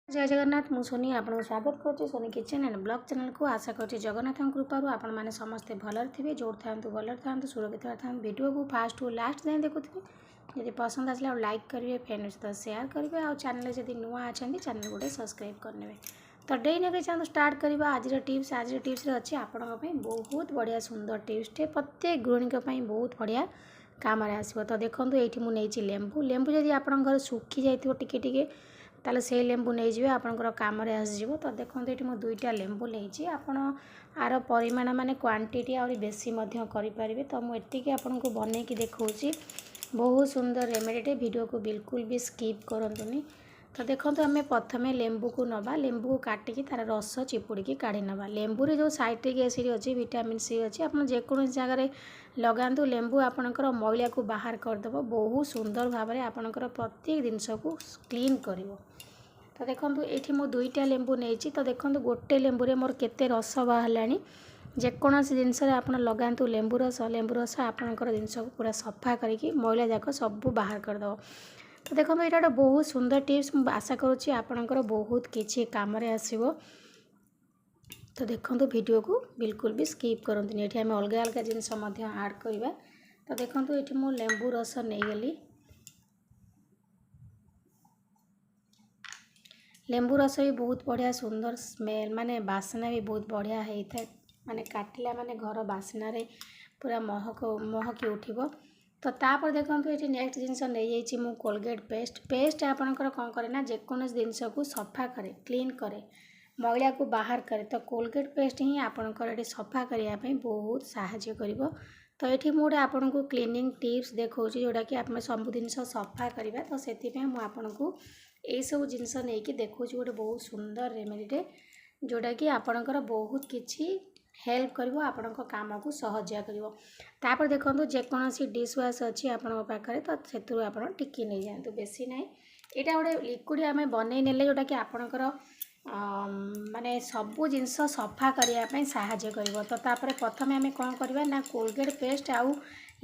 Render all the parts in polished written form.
जय जगन्नाथ मु सोनी आपको स्वागत करुँच Soni kitchen and blog channel को आशा करुँच जगन्नाथ कृपार आपण मैंने समस्ते भलर थे जो था भलर था सुरक्षित था वीडियो को फास्ट टू लास्ट जाए देखुए जब पसंद आसला लाइक करेंगे फ्रेंड सहित सेयार करेंगे और चैनल जब नुआ अच्छा चैनल गोटे सब्सक्राइब करने तो डे नगे चलते स्टार्ट करवा आज टिप्स अच्छे आपण बहुत बढ़िया सुंदर टिप्सटे प्रत्येक गृहिणी बहुत बढ़िया काम आसो। तो देखो ये मुझे लेंबू लेंबू जब आप घर सुखी जाइए टिके ताले से लेंबू नहीं जाए आपंकर कम आसो। तो देखो ये मुझे दुईटा लेंबू नहीं आपण आर परिमाण माने क्वांटिटी आउरी बेसी करें। तो मुझे आपको बनईकि देखा बहुत सुंदर रेमेडीटे वीडियो को बिल्कुल भी स्किप करंतुनी। तो देखो आम प्रथम लेंबू को नवा लेंबू को काटिकी तार रस चिपुड़ी काढ़ी नवा लेंबू रे जो साइट्रिक एसिड अच्छी विटामिन सी अच्छी आप जेकोसी जगह लगातु लेंबू आपणकर मैला को बाहर करदेव बहुत सुंदर भाव में आपणकर प्रत्येक जिनस को क्लीन कर। तो देखो ये मो दुईटा लेंबू नहीं तो देखो गोटे लेंबू मोर केते रस बाहर जेकोसी जिनस आप लगातु लेंबू रस आपणकर जिनस को पूरा सफा करके मैला जाक सब बाहर करदेव। तो देखो ये गोटे बहुत सुंदर टिप्स आशा करुँच आपणकर बहुत किसी काम आसो। तो देखो वीडियो को बिल्कुल भी स्किप करंतुनी ये आम अलग अलग जिनस ऐड करवा। तो देखो ये मु लेंबू रस नहीं गली लेंबू रस भी बहुत बढ़िया सुंदर स्मेल माने बासना भी बहुत बढ़िया होता है माने काटिला माने घर बासना रे पूरा महकी उठिबो। तो तापर देखो ये नेक्स्ट जिनस नहीं जाइए कोलगेट पेस्ट आपणकर कौन करे ना जेकोसी जिनस को सफा करे क्लीन करे मैला को बाहर करे। तो कोलगेट पेस्ट ही आपणकर सफा करने बहुत साहाय्य कर। तो ये मुझे आपन को क्लीनिंग टिप्स देखा जोटा कि आप सब जिन सफा करवा। तो से आपको यही सब जिनस नहीं देखा गोटे बहुत सुंदर रेमेडीटे जोटा कि आपणकर बहुत किसी हेल्प कर आपण काम को सहजिया कर। देखो जेकोसी डिश वाश अच्छी आपण पाखे तो से आप टिकी नहीं जातु बेसी ना यहाँ गोटे लिक्विड आम बनई ने जोटा कि आपणकर माने सबू जिनस सफा करने साहाय्य कर। तो तापर प्रथम आम कौन करवा ना कोलगेट पेस्ट आउ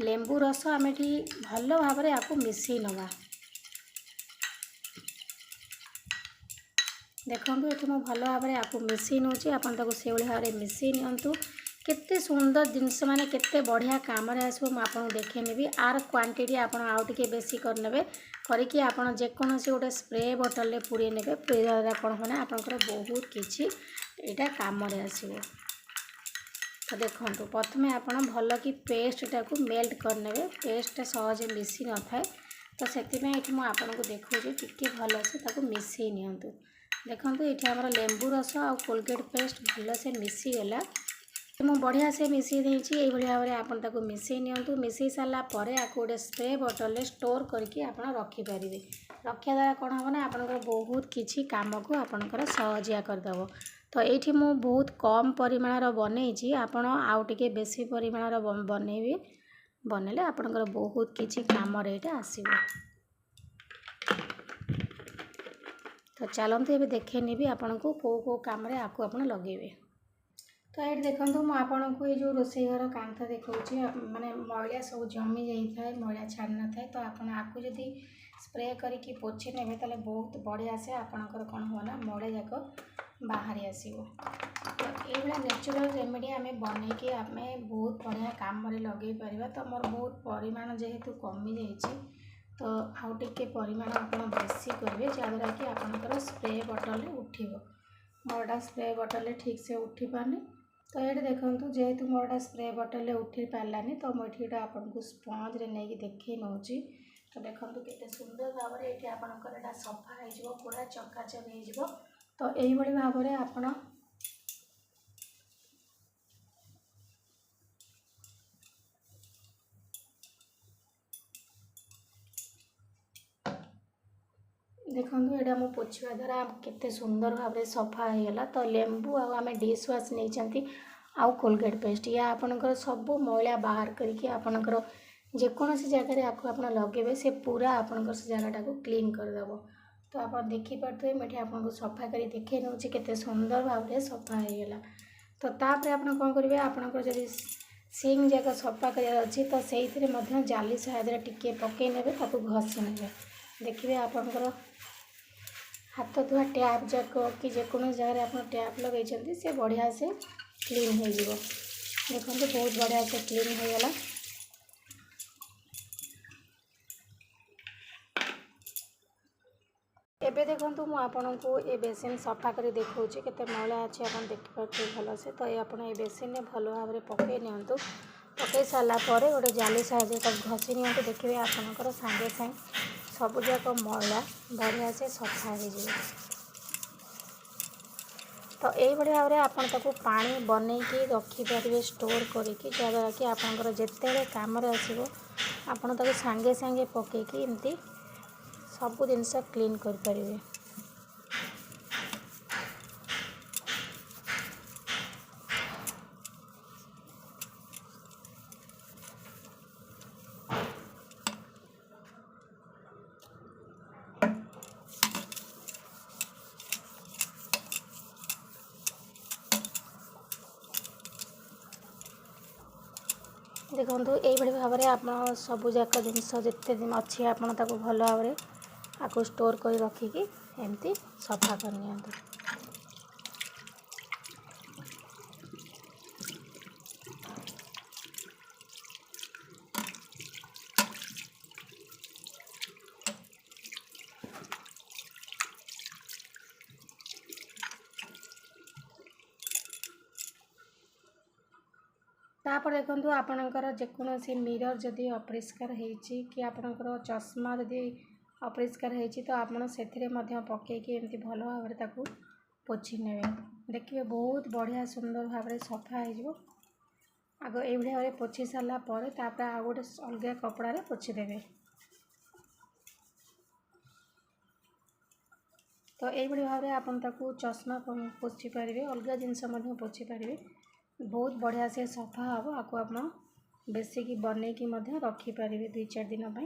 लेंबू रस आम भल भाव में आपको मिसई नवा। देखो ये मुझे भल भाव में आपको मिसई नौची आपन से भाव में मिसई नियंतु केते सुंदर जिनस माने केते बढ़िया काम आसो। मुझे देखेनेबी आर क्वांटिटी आपन आउ टिके बेसी करने करके आपन जेकोसी गोटे स्प्रे बोतल पूरे ने पूरे द्वारा कौन होना आपंकर बहुत किसी यहाँ कम आसो। तो देखो प्रथम आप भल कि पेस्टा को मेल्ट करने पेस्टा सहजे मिसी न थाए। तो से आपको देखा टी भल से मिसई नियंतु। देखो ये आम लेंबू रस आ कोलगेट पेस्ट भल से मिसीगला मुझे बढ़िया से मिसई देती यही भाव में आप मिसई नियंतु। मिसई सारा पर आपको गोटे स्प्रे बोतल स्टोर करके आप रखिपारे रखा द्वारा कौन हम ना आपंकर बहुत किसी काम को आपंकर सहजिया करदेव। तो ये मु बहुत कम परिमाण बनई आपड़ आउ टे बेसी परिमाण बनइबे बनइले आपंकर बहुत किसी काम आसो। तो चलते ये देखेनी भी आपन को कौ कम आपको आप लगे। तो ये देखो मुझे ये जो रोसे घर कांथ देखा माने मैला सब जमी जाए मैला छाड़ी न था। तो आपको जदि स्प्रे करके पोछे ने बहुत बढ़िया से आपंकर कौन हो ना मैला जाक बाहर आसो। तो ये नेचुरल रेमेडी आम बनईकि आम बहुत बढ़िया काम लगे पार। तो मोर बहुत परिमाण जेहेतु कमी जाइए तो आउ टे परिमाण आप बेसी करेंगे जहाँद्वारा कि आपंकर स्प्रे बोतल उठिब मोरटा स्प्रे बोतल ठीक से उठी पारनी। तो ये देखो जेहेतु मोरटा स्प्रे बोतल उठी पारानी तो मुझे आपको स्पंज रे नहीं देखे नौची। तो देखो केते सुंदर भाव में ये आपंकर सफा हो पूरा चकाचक हो। तो यही भाव में आप देखो यहाँ मो पोछा द्वारा केते सुंदर भाव में सफा होगा। तो लेंबू आम डिश वाश नहीं आउ कोलगेट पेस्ट या आपंकर सब मैला बाहर करके आपंकर जेकोसी जगह आपको आप लगे से पूरा आपंकर से जगह को क्लीन करदेव। तो आप देखिपे मुझे आपको सफा कर देखे नौ केते सुंदर भाव में सफा होगा। तो तापर आप कौन करेंगे आपंकर जब सिंग जगह सफा कर अच्छी तो से जाली साहाय्य टिके पकई ने घसी ने देखिए आपंकर हाथ धुआ टैप जाक कि जेकोसी जगह आप टैप लगे से बढ़िया से क्लीन हो देखो बहुत बढ़िया से क्लीन हो गला। एबे देखो मु आपन को ए बेसिन सफा कर देखा केते मैला अच्छे आप देखिए भल से। तो ये आप बेसिन में भल भाव में पकई नियंतु। पकई सारापर गोटे जाली साहाଯ୍य घसी नि देखिए आपंकर सागे सागे सबुजाक मैला बढ़िया से सफा हो। तो यही भाव में आप पानी बनईकि रखिपारे स्टोर करके जहाँद्वारा कि आपंकर जिते कम आसो आपड़ ताको सांगे सांगे पकईकि एमती सब जिनस क्लीन करें। देखो यही भाव में आप सबूक जिनस जिते दिन अच्छी आपड़ ताको भल भाव में आपको स्टोर कर रखिकी एमती सफा करनी। तापर देखो आपणकर जेकोसी मिरर जदि अपरिष्कार होती कि आपणकर चश्मा जदि अपरिष्कार होती तो आपड़ से पकईकि एमती भल भाव में ताकू पोछि ने देखिए बहुत बढ़िया सुंदर भाव में सफा हो। आग ये भाव में पोछि सारापर तापर आ गोटे अलग कपड़ा पोछीदेवे। तो यही भाव में आपन ताकू चश्मा पोछि पारे अलग जिनस पोछि पारे बहुत बढ़िया से सफा हम। आपको आप बेसिक बनईकि रखिपारे 2-4 दिन पर।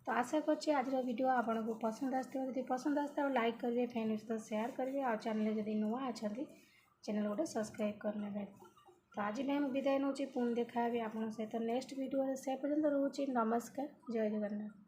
तो आशा करछि आज वीडियो आपन को पसंद आसथिबा। यदि पसंद आसता लाइक करेंगे, फ्रेंड्स सहित शेयर करेंगे और चैनल जदि नुआ अच्छा चैनल गोटे सब्सक्राइब करने। तो आज मैं विदाय नौ पुणी देखा आप सहित नेक्स्ट वीडियो से पर्यटन रोचे। नमस्कार, जय जगन्नाथ।